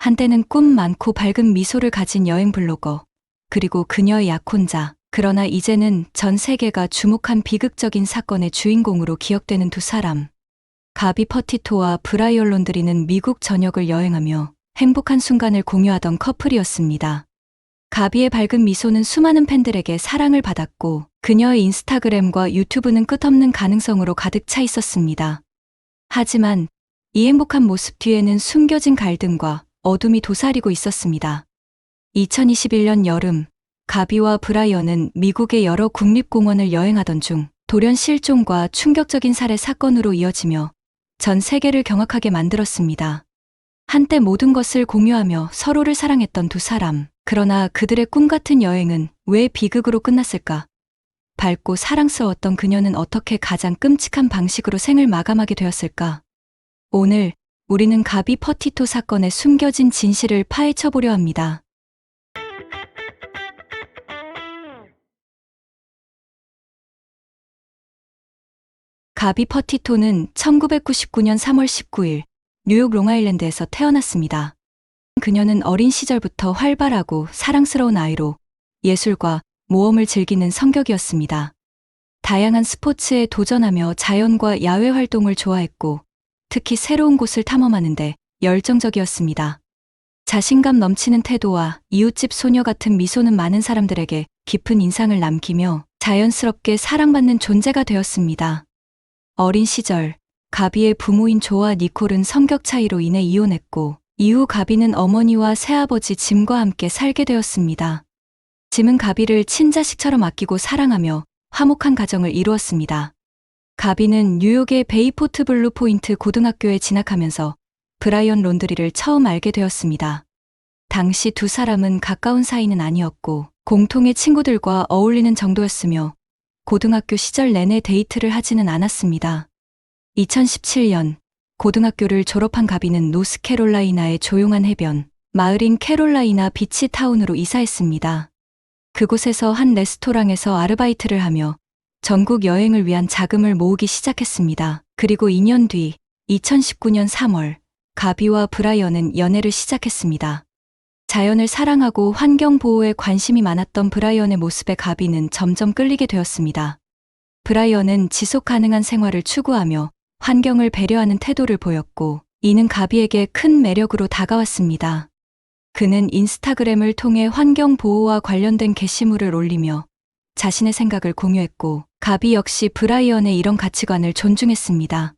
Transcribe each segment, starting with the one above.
한때는 꿈 많고 밝은 미소를 가진 여행 블로거, 그리고 그녀의 약혼자. 그러나 이제는 전 세계가 주목한 비극적인 사건의 주인공으로 기억되는 두 사람. 가비 퍼티토와 브라이언 론드리는 미국 전역을 여행하며 행복한 순간을 공유하던 커플이었습니다. 가비의 밝은 미소는 수많은 팬들에게 사랑을 받았고, 그녀의 인스타그램과 유튜브는 끝없는 가능성으로 가득 차 있었습니다. 하지만 이 행복한 모습 뒤에는 숨겨진 갈등과 어둠이 도사리고 있었습니다. 2021년 여름, 가비와 브라이언은 미국의 여러 국립공원을 여행하던 중 돌연 실종과 충격적인 살해 사건으로 이어지며 전 세계를 경악하게 만들었습니다. 한때 모든 것을 공유하며 서로를 사랑했던 두 사람. 그러나 그들의 꿈 같은 여행은 왜 비극으로 끝났을까? 밝고 사랑스러웠던 그녀는 어떻게 가장 끔찍한 방식으로 생을 마감하게 되었을까? 오늘 우리는 가비 퍼티토 사건의 숨겨진 진실을 파헤쳐보려 합니다. 가비 퍼티토는 1999년 3월 19일 뉴욕 롱아일랜드에서 태어났습니다. 그녀는 어린 시절부터 활발하고 사랑스러운 아이로 예술과 모험을 즐기는 성격이었습니다. 다양한 스포츠에 도전하며 자연과 야외 활동을 좋아했고, 특히 새로운 곳을 탐험하는데 열정적이었습니다. 자신감 넘치는 태도와 이웃집 소녀 같은 미소는 많은 사람들에게 깊은 인상을 남기며 자연스럽게 사랑받는 존재가 되었습니다. 어린 시절, 가비의 부모인 조와 니콜은 성격 차이로 인해 이혼했고, 이후 가비는 어머니와 새아버지 짐과 함께 살게 되었습니다. 짐은 가비를 친자식처럼 아끼고 사랑하며 화목한 가정을 이루었습니다. 가비는 뉴욕의 베이포트 블루 포인트 고등학교에 진학하면서 브라이언 론드리를 처음 알게 되었습니다. 당시 두 사람은 가까운 사이는 아니었고 공통의 친구들과 어울리는 정도였으며 고등학교 시절 내내 데이트를 하지는 않았습니다. 2017년 고등학교를 졸업한 가비는 노스캐롤라이나의 조용한 해변, 마을인 캐롤라이나 비치 타운으로 이사했습니다. 그곳에서 한 레스토랑에서 아르바이트를 하며 전국 여행을 위한 자금을 모으기 시작했습니다. 그리고 2년 뒤 2019년 3월 가비와 브라이언은 연애를 시작했습니다. 자연을 사랑하고 환경 보호에 관심이 많았던 브라이언의 모습에 가비는 점점 끌리게 되었습니다. 브라이언은 지속 가능한 생활을 추구하며 환경을 배려하는 태도를 보였고, 이는 가비에게 큰 매력으로 다가왔습니다. 그는 인스타그램을 통해 환경 보호와 관련된 게시물을 올리며 자신의 생각을 공유했고, 가비 역시 브라이언의 이런 가치관을 존중했습니다.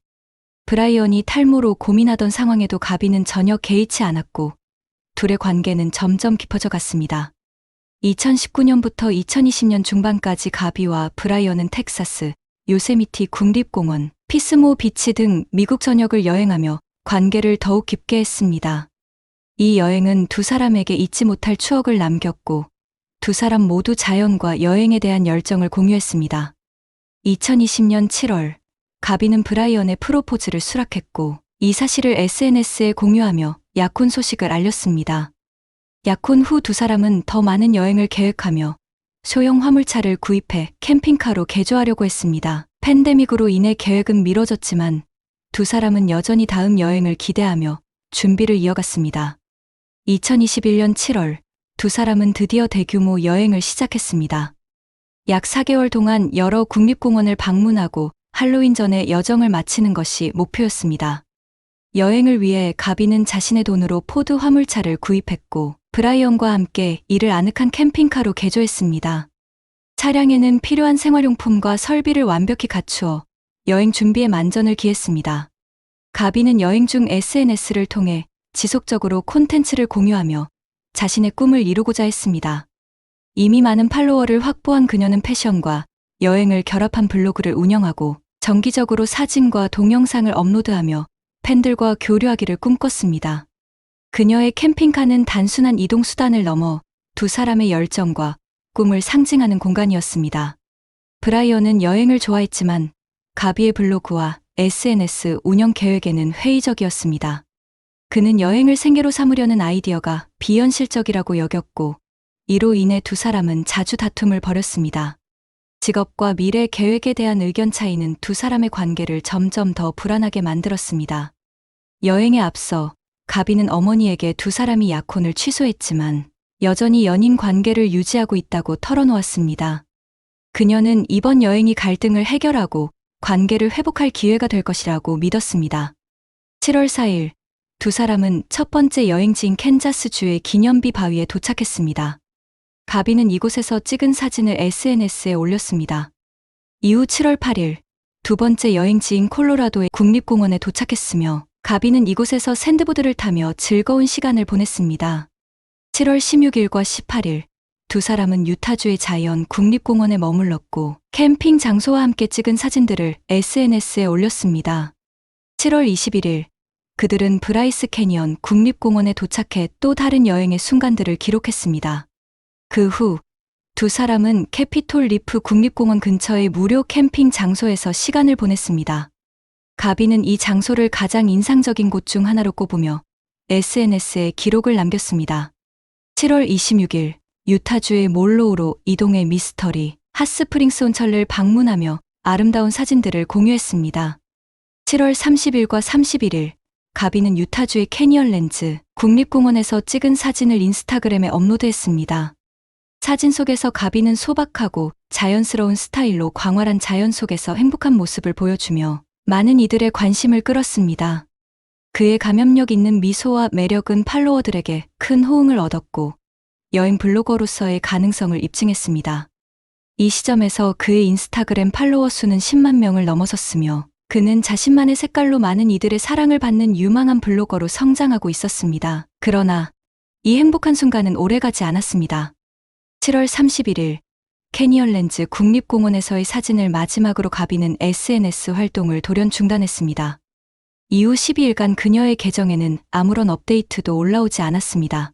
브라이언이 탈모로 고민하던 상황에도 가비는 전혀 개의치 않았고, 둘의 관계는 점점 깊어져 갔습니다. 2019년부터 2020년 중반까지 가비와 브라이언은 텍사스, 요세미티 국립공원, 피스모 비치 등 미국 전역을 여행하며 관계를 더욱 깊게 했습니다. 이 여행은 두 사람에게 잊지 못할 추억을 남겼고, 두 사람 모두 자연과 여행에 대한 열정을 공유했습니다. 2020년 7월, 가비는 브라이언의 프로포즈를 수락했고, 이 사실을 SNS에 공유하며 약혼 소식을 알렸습니다. 약혼 후 두 사람은 더 많은 여행을 계획하며 소형 화물차를 구입해 캠핑카로 개조하려고 했습니다. 팬데믹으로 인해 계획은 미뤄졌지만 두 사람은 여전히 다음 여행을 기대하며 준비를 이어갔습니다. 2021년 7월, 두 사람은 드디어 대규모 여행을 시작했습니다. 약 4개월 동안 여러 국립공원을 방문하고 할로윈 전에 여정을 마치는 것이 목표였습니다. 여행을 위해 가비는 자신의 돈으로 포드 화물차를 구입했고, 브라이언과 함께 이를 아늑한 캠핑카로 개조했습니다. 차량에는 필요한 생활용품과 설비를 완벽히 갖추어 여행 준비에 만전을 기했습니다. 가비는 여행 중 SNS를 통해 지속적으로 콘텐츠를 공유하며 자신의 꿈을 이루고자 했습니다. 이미 많은 팔로워를 확보한 그녀는 패션과 여행을 결합한 블로그를 운영하고 정기적으로 사진과 동영상을 업로드하며 팬들과 교류하기를 꿈꿨습니다. 그녀의 캠핑카는 단순한 이동 수단을 넘어 두 사람의 열정과 꿈을 상징하는 공간이었습니다. 브라이언은 여행을 좋아했지만 가비의 블로그와 SNS 운영 계획에는 회의적이었습니다. 그는 여행을 생계로 삼으려는 아이디어가 비현실적이라고 여겼고, 이로 인해 두 사람은 자주 다툼을 벌였습니다. 직업과 미래 계획에 대한 의견 차이는 두 사람의 관계를 점점 더 불안하게 만들었습니다. 여행에 앞서 가비는 어머니에게 두 사람이 약혼을 취소했지만 여전히 연인 관계를 유지하고 있다고 털어놓았습니다. 그녀는 이번 여행이 갈등을 해결하고 관계를 회복할 기회가 될 것이라고 믿었습니다. 7월 4일, 두 사람은 첫 번째 여행지인 캔자스주의 기념비 바위에 도착했습니다. 가비는 이곳에서 찍은 사진을 SNS에 올렸습니다. 이후 7월 8일, 두 번째 여행지인 콜로라도의 국립공원에 도착했으며 가비는 이곳에서 샌드보드를 타며 즐거운 시간을 보냈습니다. 7월 16일과 18일, 두 사람은 유타주의 자이언 국립공원에 머물렀고 캠핑 장소와 함께 찍은 사진들을 SNS에 올렸습니다. 7월 21일, 그들은 브라이스 캐니언 국립공원에 도착해 또 다른 여행의 순간들을 기록했습니다. 그 후, 두 사람은 캐피톨 리프 국립공원 근처의 무료 캠핑 장소에서 시간을 보냈습니다. 가비는 이 장소를 가장 인상적인 곳 중 하나로 꼽으며 SNS에 기록을 남겼습니다. 7월 26일, 유타주의 몰로우로 이동해 미스터리 핫스프링스 온천을 방문하며 아름다운 사진들을 공유했습니다. 7월 30일과 31일, 가비는 유타주의 캐니언랜즈 국립공원에서 찍은 사진을 인스타그램에 업로드했습니다. 사진 속에서 가비는 소박하고 자연스러운 스타일로 광활한 자연 속에서 행복한 모습을 보여주며 많은 이들의 관심을 끌었습니다. 그의 감염력 있는 미소와 매력은 팔로워들에게 큰 호응을 얻었고 여행 블로거로서의 가능성을 입증했습니다. 이 시점에서 그의 인스타그램 팔로워 수는 10만 명을 넘어섰으며 그는 자신만의 색깔로 많은 이들의 사랑을 받는 유망한 블로거로 성장하고 있었습니다. 그러나 이 행복한 순간은 오래가지 않았습니다. 7월 31일, 캐니언랜즈 국립공원에서의 사진을 마지막으로 가비는 SNS 활동을 돌연 중단했습니다. 이후 12일간 그녀의 계정에는 아무런 업데이트도 올라오지 않았습니다.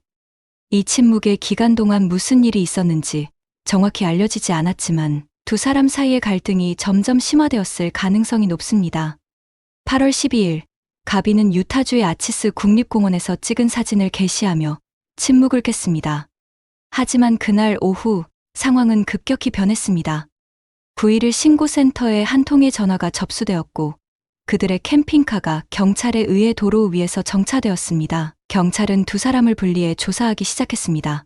이 침묵의 기간 동안 무슨 일이 있었는지 정확히 알려지지 않았지만 두 사람 사이의 갈등이 점점 심화되었을 가능성이 높습니다. 8월 12일, 가비는 유타주의 아치스 국립공원에서 찍은 사진을 게시하며 침묵을 깼습니다. 하지만 그날 오후 상황은 급격히 변했습니다. 9일 신고센터에 한 통의 전화가 접수되었고 그들의 캠핑카가 경찰에 의해 도로 위에서 정차되었습니다. 경찰은 두 사람을 분리해 조사하기 시작했습니다.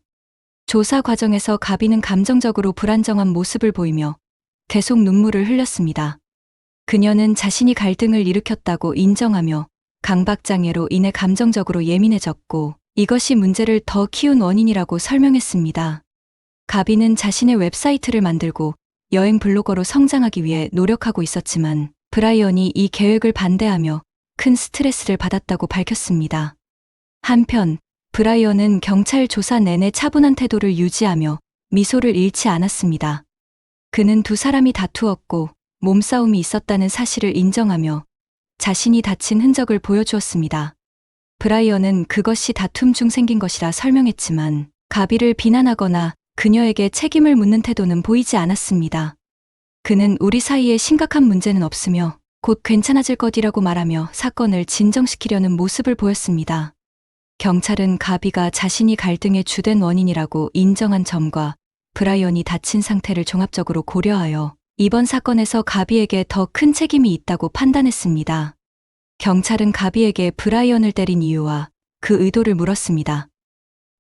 조사 과정에서 가비는 감정적으로 불안정한 모습을 보이며 계속 눈물을 흘렸습니다. 그녀는 자신이 갈등을 일으켰다고 인정하며 강박장애로 인해 감정적으로 예민해졌고 이것이 문제를 더 키운 원인이라고 설명했습니다. 가비는 자신의 웹사이트를 만들고 여행 블로거로 성장하기 위해 노력하고 있었지만 브라이언이 이 계획을 반대하며 큰 스트레스를 받았다고 밝혔습니다. 한편 브라이언은 경찰 조사 내내 차분한 태도를 유지하며 미소를 잃지 않았습니다. 그는 두 사람이 다투었고 몸싸움이 있었다는 사실을 인정하며 자신이 다친 흔적을 보여주었습니다. 브라이언은 그것이 다툼 중 생긴 것이라 설명했지만 가비를 비난하거나 그녀에게 책임을 묻는 태도는 보이지 않았습니다. 그는 우리 사이에 심각한 문제는 없으며 곧 괜찮아질 것이라고 말하며 사건을 진정시키려는 모습을 보였습니다. 경찰은 가비가 자신이 갈등의 주된 원인이라고 인정한 점과 브라이언이 다친 상태를 종합적으로 고려하여 이번 사건에서 가비에게 더 큰 책임이 있다고 판단했습니다. 경찰은 가비에게 브라이언을 때린 이유와 그 의도를 물었습니다.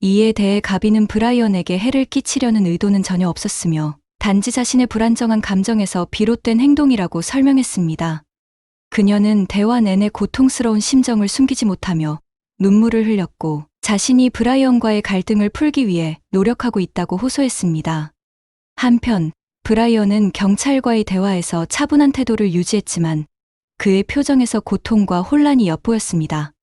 이에 대해 가비는 브라이언에게 해를 끼치려는 의도는 전혀 없었으며 단지 자신의 불안정한 감정에서 비롯된 행동이라고 설명했습니다. 그녀는 대화 내내 고통스러운 심정을 숨기지 못하며 눈물을 흘렸고 자신이 브라이언과의 갈등을 풀기 위해 노력하고 있다고 호소했습니다. 한편 브라이언은 경찰과의 대화에서 차분한 태도를 유지했지만 그의 표정에서 고통과 혼란이 엿보였습니다.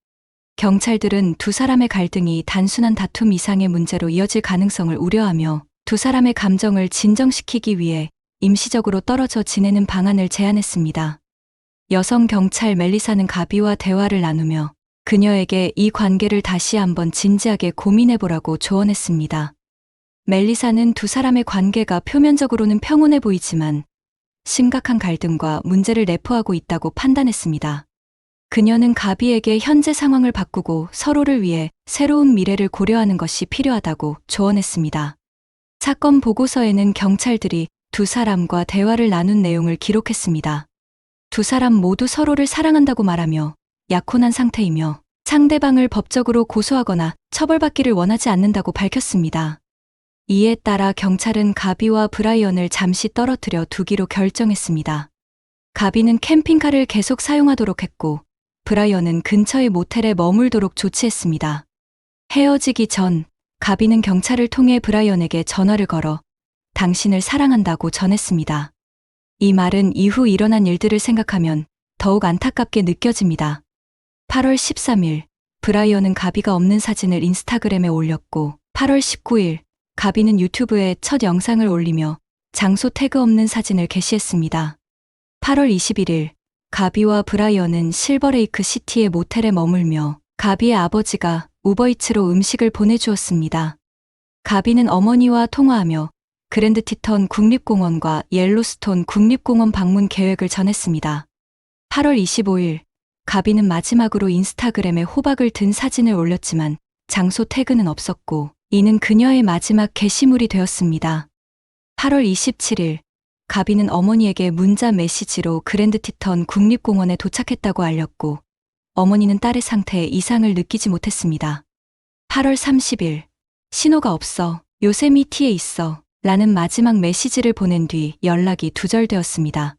경찰들은 두 사람의 갈등이 단순한 다툼 이상의 문제로 이어질 가능성을 우려하며 두 사람의 감정을 진정시키기 위해 임시적으로 떨어져 지내는 방안을 제안했습니다. 여성 경찰 멜리사는 가비와 대화를 나누며 그녀에게 이 관계를 다시 한번 진지하게 고민해보라고 조언했습니다. 멜리사는 두 사람의 관계가 표면적으로는 평온해 보이지만 심각한 갈등과 문제를 내포하고 있다고 판단했습니다. 그녀는 가비에게 현재 상황을 바꾸고 서로를 위해 새로운 미래를 고려하는 것이 필요하다고 조언했습니다. 사건 보고서에는 경찰들이 두 사람과 대화를 나눈 내용을 기록했습니다. 두 사람 모두 서로를 사랑한다고 말하며 약혼한 상태이며 상대방을 법적으로 고소하거나 처벌받기를 원하지 않는다고 밝혔습니다. 이에 따라 경찰은 가비와 브라이언을 잠시 떨어뜨려 두기로 결정했습니다. 가비는 캠핑카를 계속 사용하도록 했고 브라이언은 근처의 모텔에 머물도록 조치했습니다. 헤어지기 전 가비는 경찰을 통해 브라이언에게 전화를 걸어 당신을 사랑한다고 전했습니다. 이 말은 이후 일어난 일들을 생각하면 더욱 안타깝게 느껴집니다. 8월 13일 브라이언은 가비가 없는 사진을 인스타그램에 올렸고 8월 19일 가비는 유튜브에 첫 영상을 올리며 장소 태그 없는 사진을 게시했습니다. 8월 21일 가비와 브라이언은 실버레이크 시티의 모텔에 머물며 가비의 아버지가 우버이츠로 음식을 보내주었습니다. 가비는 어머니와 통화하며 그랜드 티턴 국립공원과 옐로스톤 국립공원 방문 계획을 전했습니다. 8월 25일 가비는 마지막으로 인스타그램에 호박을 든 사진을 올렸지만 장소 태그는 없었고 이는 그녀의 마지막 게시물이 되었습니다. 8월 27일 가비는 어머니에게 문자 메시지로 그랜드 티턴 국립공원에 도착했다고 알렸고 어머니는 딸의 상태에 이상을 느끼지 못했습니다. 8월 30일 신호가 없어 요세미티에 있어 라는 마지막 메시지를 보낸 뒤 연락이 두절되었습니다.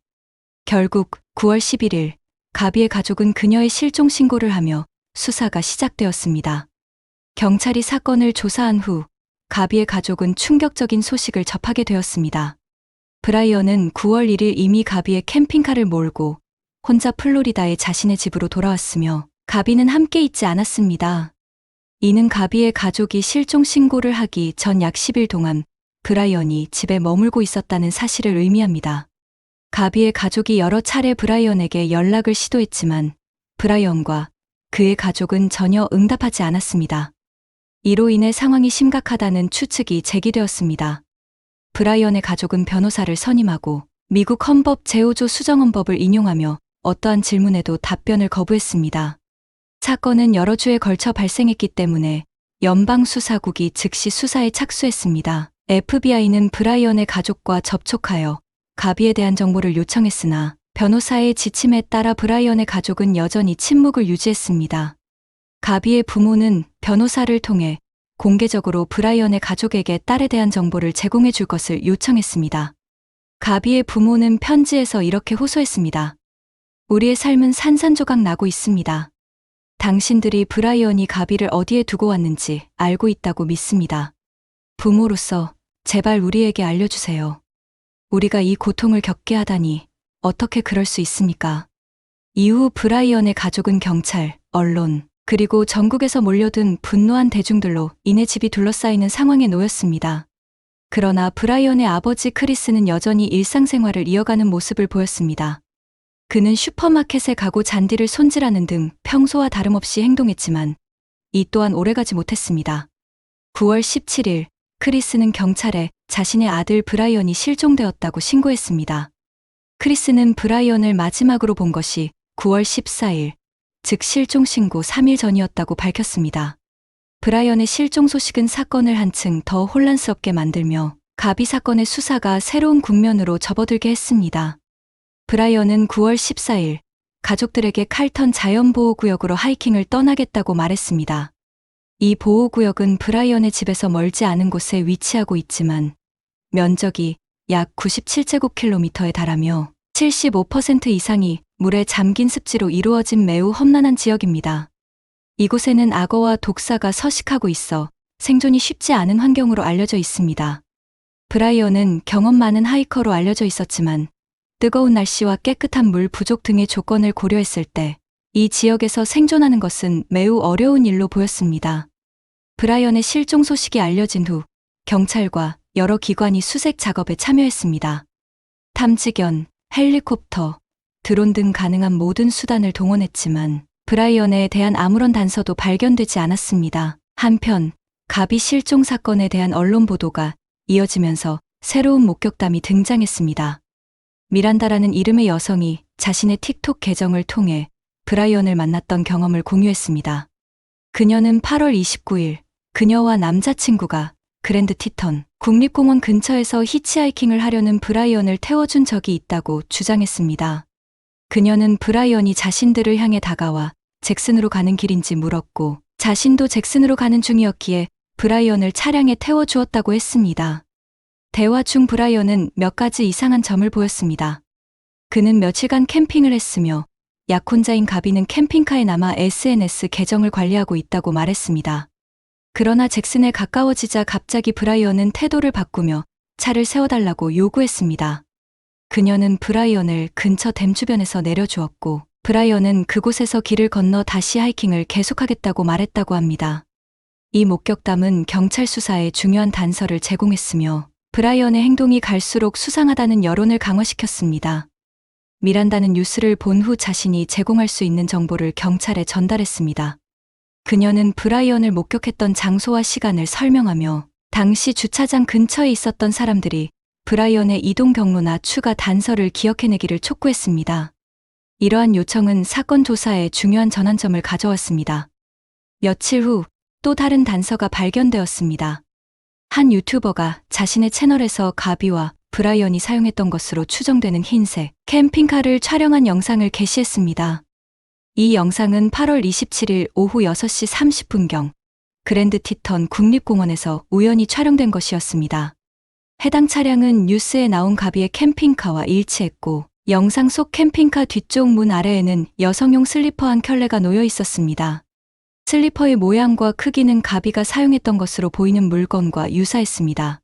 결국 9월 11일 가비의 가족은 그녀의 실종 신고를 하며 수사가 시작되었습니다. 경찰이 사건을 조사한 후 가비의 가족은 충격적인 소식을 접하게 되었습니다. 브라이언은 9월 1일 이미 가비의 캠핑카를 몰고 혼자 플로리다의 자신의 집으로 돌아왔으며 가비는 함께 있지 않았습니다. 이는 가비의 가족이 실종 신고를 하기 전 약 10일 동안 브라이언이 집에 머물고 있었다는 사실을 의미합니다. 가비의 가족이 여러 차례 브라이언에게 연락을 시도했지만 브라이언과 그의 가족은 전혀 응답하지 않았습니다. 이로 인해 상황이 심각하다는 추측이 제기되었습니다. 브라이언의 가족은 변호사를 선임하고 미국 헌법 제5조 수정헌법을 인용하며 어떠한 질문에도 답변을 거부했습니다. 사건은 여러 주에 걸쳐 발생했기 때문에 연방수사국이 즉시 수사에 착수했습니다. FBI는 브라이언의 가족과 접촉하여 가비에 대한 정보를 요청했으나 변호사의 지침에 따라 브라이언의 가족은 여전히 침묵을 유지했습니다. 가비의 부모는 변호사를 통해 공개적으로 브라이언의 가족에게 딸에 대한 정보를 제공해 줄 것을 요청했습니다. 가비의 부모는 편지에서 이렇게 호소했습니다. 우리의 삶은 산산조각 나고 있습니다. 당신들이 브라이언이 가비를 어디에 두고 왔는지 알고 있다고 믿습니다. 부모로서 제발 우리에게 알려주세요. 우리가 이 고통을 겪게 하다니 어떻게 그럴 수 있습니까? 이후 브라이언의 가족은 경찰, 언론, 그리고 전국에서 몰려든 분노한 대중들로 인해 집이 둘러싸이는 상황에 놓였습니다. 그러나 브라이언의 아버지 크리스는 여전히 일상생활을 이어가는 모습을 보였습니다. 그는 슈퍼마켓에 가고 잔디를 손질하는 등 평소와 다름없이 행동했지만 이 또한 오래가지 못했습니다. 9월 17일 크리스는 경찰에 자신의 아들 브라이언이 실종되었다고 신고했습니다. 크리스는 브라이언을 마지막으로 본 것이 9월 14일, 즉 실종 신고 3일 전이었다고 밝혔습니다. 브라이언의 실종 소식은 사건을 한층 더 혼란스럽게 만들며 가비 사건의 수사가 새로운 국면으로 접어들게 했습니다. 브라이언은 9월 14일 가족들에게 칼턴 자연보호구역으로 하이킹을 떠나겠다고 말했습니다. 이 보호구역은 브라이언의 집에서 멀지 않은 곳에 위치하고 있지만 면적이 약 97제곱킬로미터에 달하며 75% 이상이 물에 잠긴 습지로 이루어진 매우 험난한 지역입니다. 이곳에는 악어와 독사가 서식하고 있어 생존이 쉽지 않은 환경으로 알려져 있습니다. 브라이언은 경험 많은 하이커로 알려져 있었지만 뜨거운 날씨와 깨끗한 물 부족 등의 조건을 고려했을 때 이 지역에서 생존하는 것은 매우 어려운 일로 보였습니다. 브라이언의 실종 소식이 알려진 후 경찰과 여러 기관이 수색 작업에 참여했습니다. 탐지견, 헬리콥터, 드론 등 가능한 모든 수단을 동원했지만 브라이언에 대한 아무런 단서도 발견되지 않았습니다. 한편 가비 실종 사건에 대한 언론 보도가 이어지면서 새로운 목격담이 등장했습니다. 미란다라는 이름의 여성이 자신의 틱톡 계정을 통해 브라이언을 만났던 경험을 공유했습니다. 그녀는 8월 29일 그녀와 남자친구가 그랜드 티턴 국립공원 근처에서 히치하이킹을 하려는 브라이언을 태워준 적이 있다고 주장했습니다. 그녀는 브라이언이 자신들을 향해 다가와 잭슨으로 가는 길인지 물었고 자신도 잭슨으로 가는 중이었기에 브라이언을 차량에 태워주었다고 했습니다. 대화 중 브라이언은 몇 가지 이상한 점을 보였습니다. 그는 며칠간 캠핑을 했으며 약혼자인 가비는 캠핑카에 남아 SNS 계정을 관리하고 있다고 말했습니다. 그러나 잭슨에 가까워지자 갑자기 브라이언은 태도를 바꾸며 차를 세워달라고 요구했습니다. 그녀는 브라이언을 근처 댐 주변에서 내려주었고 브라이언은 그곳에서 길을 건너 다시 하이킹을 계속하겠다고 말했다고 합니다. 이 목격담은 경찰 수사에 중요한 단서를 제공했으며 브라이언의 행동이 갈수록 수상하다는 여론을 강화시켰습니다. 미란다는 뉴스를 본 후 자신이 제공할 수 있는 정보를 경찰에 전달했습니다. 그녀는 브라이언을 목격했던 장소와 시간을 설명하며 당시 주차장 근처에 있었던 사람들이 브라이언의 이동 경로나 추가 단서를 기억해내기를 촉구했습니다. 이러한 요청은 사건 조사에 중요한 전환점을 가져왔습니다. 며칠 후 또 다른 단서가 발견되었습니다. 한 유튜버가 자신의 채널에서 가비와 브라이언이 사용했던 것으로 추정되는 흰색 캠핑카를 촬영한 영상을 게시했습니다. 이 영상은 8월 27일 오후 6시 30분경 그랜드 티턴 국립공원에서 우연히 촬영된 것이었습니다. 해당 차량은 뉴스에 나온 가비의 캠핑카와 일치했고 영상 속 캠핑카 뒤쪽 문 아래에는 여성용 슬리퍼 한 켤레가 놓여 있었습니다. 슬리퍼의 모양과 크기는 가비가 사용했던 것으로 보이는 물건과 유사했습니다.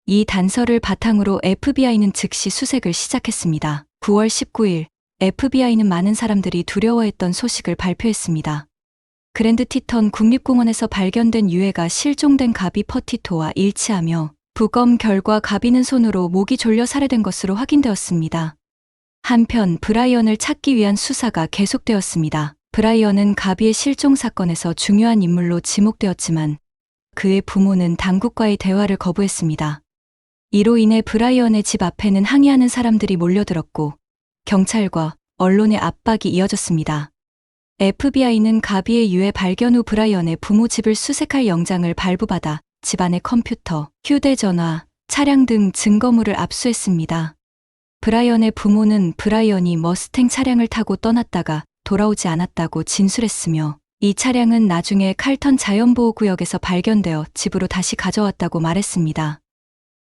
이 단서를 바탕으로 FBI는 즉시 수색을 시작했습니다. 9월 19일 FBI는 많은 사람들이 두려워했던 소식을 발표했습니다. 그랜드 티턴 국립공원에서 발견된 유해가 실종된 가비 퍼티토와 일치하며 부검 결과 가비는 손으로 목이 졸려 살해된 것으로 확인되었습니다. 한편 브라이언을 찾기 위한 수사가 계속되었습니다. 브라이언은 가비의 실종 사건에서 중요한 인물로 지목되었지만 그의 부모는 당국과의 대화를 거부했습니다. 이로 인해 브라이언의 집 앞에는 항의하는 사람들이 몰려들었고 경찰과 언론의 압박이 이어졌습니다. FBI는 가비의 유해 발견 후 브라이언의 부모 집을 수색할 영장을 발부받아 집안의 컴퓨터, 휴대전화, 차량 등 증거물을 압수했습니다. 브라이언의 부모는 브라이언이 머스탱 차량을 타고 떠났다가 돌아오지 않았다고 진술했으며 이 차량은 나중에 칼턴 자연보호구역에서 발견되어 집으로 다시 가져왔다고 말했습니다.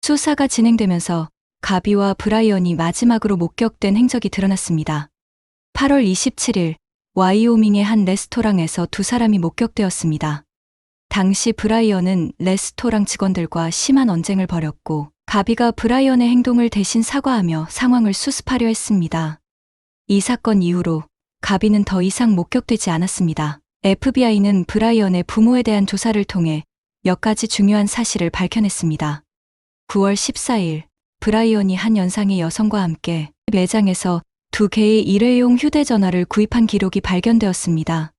수사가 진행되면서 가비와 브라이언이 마지막으로 목격된 행적이 드러났습니다. 8월 27일 와이오밍의 한 레스토랑에서 두 사람이 목격되었습니다. 당시 브라이언은 레스토랑 직원들과 심한 언쟁을 벌였고 가비가 브라이언의 행동을 대신 사과하며 상황을 수습하려 했습니다. 이 사건 이후로 가비는 더 이상 목격되지 않았습니다. FBI는 브라이언의 부모에 대한 조사를 통해 몇 가지 중요한 사실을 밝혀냈습니다. 9월 14일 브라이언이 한 연상의 여성과 함께 매장에서 2개의 일회용 휴대전화를 구입한 기록이 발견되었습니다.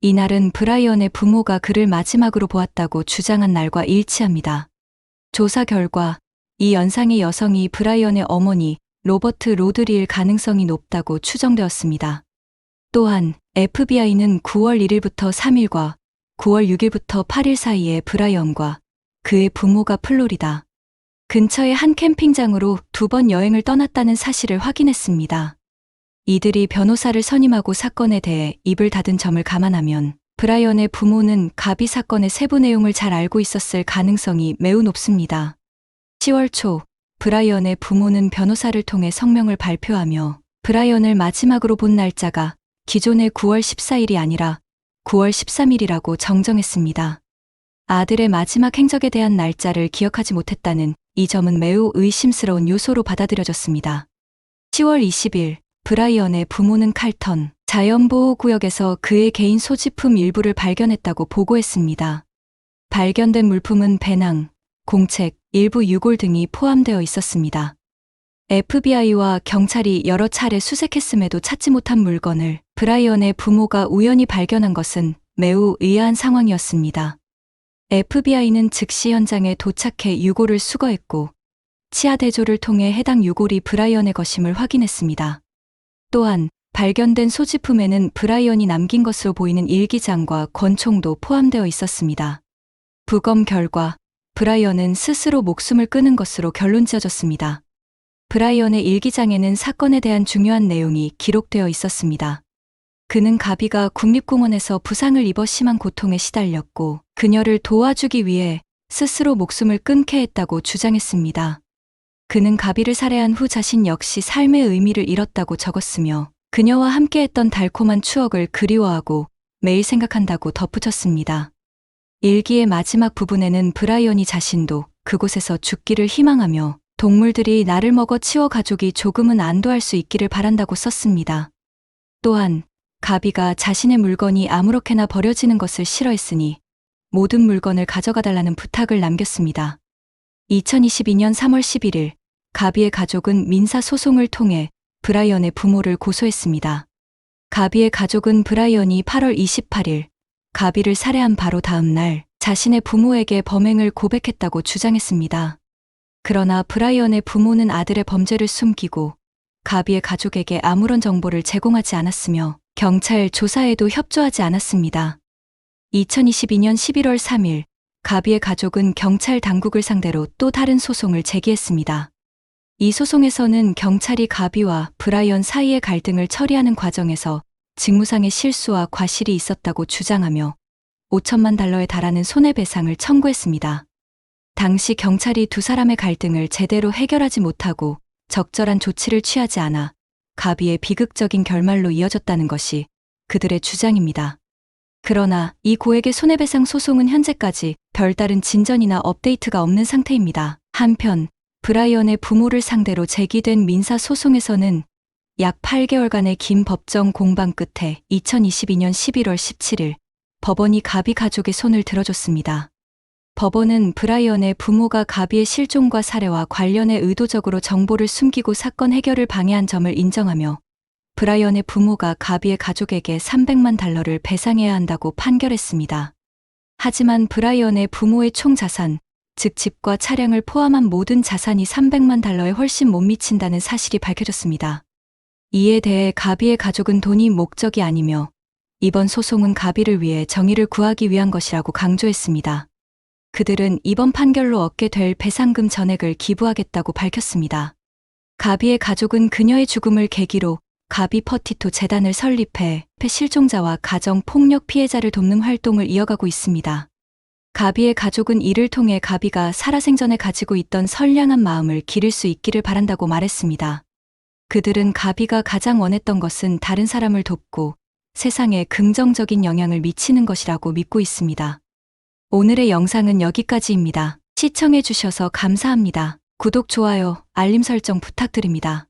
이날은 브라이언의 부모가 그를 마지막으로 보았다고 주장한 날과 일치합니다. 조사 결과 이 연상의 여성이 브라이언의 어머니 로버트 로드리일 가능성이 높다고 추정되었습니다. 또한 FBI는 9월 1일부터 3일과 9월 6일부터 8일 사이에 브라이언과 그의 부모가 플로리다 근처의 한 캠핑장으로 2번 여행을 떠났다는 사실을 확인했습니다. 이들이 변호사를 선임하고 사건에 대해 입을 닫은 점을 감안하면 브라이언의 부모는 가비 사건의 세부 내용을 잘 알고 있었을 가능성이 매우 높습니다. 10월 초 브라이언의 부모는 변호사를 통해 성명을 발표하며 브라이언을 마지막으로 본 날짜가 기존의 9월 14일이 아니라 9월 13일이라고 정정했습니다. 아들의 마지막 행적에 대한 날짜를 기억하지 못했다는 이 점은 매우 의심스러운 요소로 받아들여졌습니다. 10월 20일 브라이언의 부모는 칼턴 자연보호구역에서 그의 개인 소지품 일부를 발견했다고 보고했습니다. 발견된 물품은 배낭, 공책, 일부 유골 등이 포함되어 있었습니다. FBI와 경찰이 여러 차례 수색했음에도 찾지 못한 물건을 브라이언의 부모가 우연히 발견한 것은 매우 의아한 상황이었습니다. FBI는 즉시 현장에 도착해 유골을 수거했고 치아 대조를 통해 해당 유골이 브라이언의 것임을 확인했습니다. 또한 발견된 소지품에는 브라이언이 남긴 것으로 보이는 일기장과 권총도 포함되어 있었습니다. 부검 결과 브라이언은 스스로 목숨을 끊은 것으로 결론지어졌습니다. 브라이언의 일기장에는 사건에 대한 중요한 내용이 기록되어 있었습니다. 그는 가비가 국립공원에서 부상을 입어 심한 고통에 시달렸고 그녀를 도와주기 위해 스스로 목숨을 끊게 했다고 주장했습니다. 그는 가비를 살해한 후 자신 역시 삶의 의미를 잃었다고 적었으며 그녀와 함께했던 달콤한 추억을 그리워하고 매일 생각한다고 덧붙였습니다. 일기의 마지막 부분에는 브라이언이 자신도 그곳에서 죽기를 희망하며 동물들이 나를 먹어 치워 가족이 조금은 안도할 수 있기를 바란다고 썼습니다. 또한 가비가 자신의 물건이 아무렇게나 버려지는 것을 싫어했으니 모든 물건을 가져가달라는 부탁을 남겼습니다. 2022년 3월 11일 가비의 가족은 민사소송을 통해 브라이언의 부모를 고소했습니다. 가비의 가족은 브라이언이 8월 28일 가비를 살해한 바로 다음 날 자신의 부모에게 범행을 고백했다고 주장했습니다. 그러나 브라이언의 부모는 아들의 범죄를 숨기고 가비의 가족에게 아무런 정보를 제공하지 않았으며 경찰 조사에도 협조하지 않았습니다. 2022년 11월 3일 가비의 가족은 경찰 당국을 상대로 또 다른 소송을 제기했습니다. 이 소송에서는 경찰이 가비와 브라이언 사이의 갈등을 처리하는 과정에서 직무상의 실수와 과실이 있었다고 주장하며 5천만 달러에 달하는 손해배상을 청구했습니다. 당시 경찰이 두 사람의 갈등을 제대로 해결하지 못하고 적절한 조치를 취하지 않아 가비의 비극적인 결말로 이어졌다는 것이 그들의 주장입니다. 그러나 이 고액의 손해배상 소송은 현재까지 별다른 진전이나 업데이트가 없는 상태입니다. 한편 브라이언의 부모를 상대로 제기된 민사소송에서는 약 8개월간의 긴 법정 공방 끝에 2022년 11월 17일 법원이 가비 가족의 손을 들어줬습니다. 법원은 브라이언의 부모가 가비의 실종과 살해와 관련해 의도적으로 정보를 숨기고 사건 해결을 방해한 점을 인정하며 브라이언의 부모가 가비의 가족에게 300만 달러를 배상해야 한다고 판결했습니다. 하지만 브라이언의 부모의 총 자산, 즉 집과 차량을 포함한 모든 자산이 300만 달러에 훨씬 못 미친다는 사실이 밝혀졌습니다. 이에 대해 가비의 가족은 돈이 목적이 아니며 이번 소송은 가비를 위해 정의를 구하기 위한 것이라고 강조했습니다. 그들은 이번 판결로 얻게 될 배상금 전액을 기부하겠다고 밝혔습니다. 가비의 가족은 그녀의 죽음을 계기로 가비 퍼티토 재단을 설립해 실종자와 가정 폭력 피해자를 돕는 활동을 이어가고 있습니다. 가비의 가족은 이를 통해 가비가 살아생전에 가지고 있던 선량한 마음을 기릴 수 있기를 바란다고 말했습니다. 그들은 가비가 가장 원했던 것은 다른 사람을 돕고 세상에 긍정적인 영향을 미치는 것이라고 믿고 있습니다. 오늘의 영상은 여기까지입니다. 시청해주셔서 감사합니다. 구독, 좋아요, 알림 설정 부탁드립니다.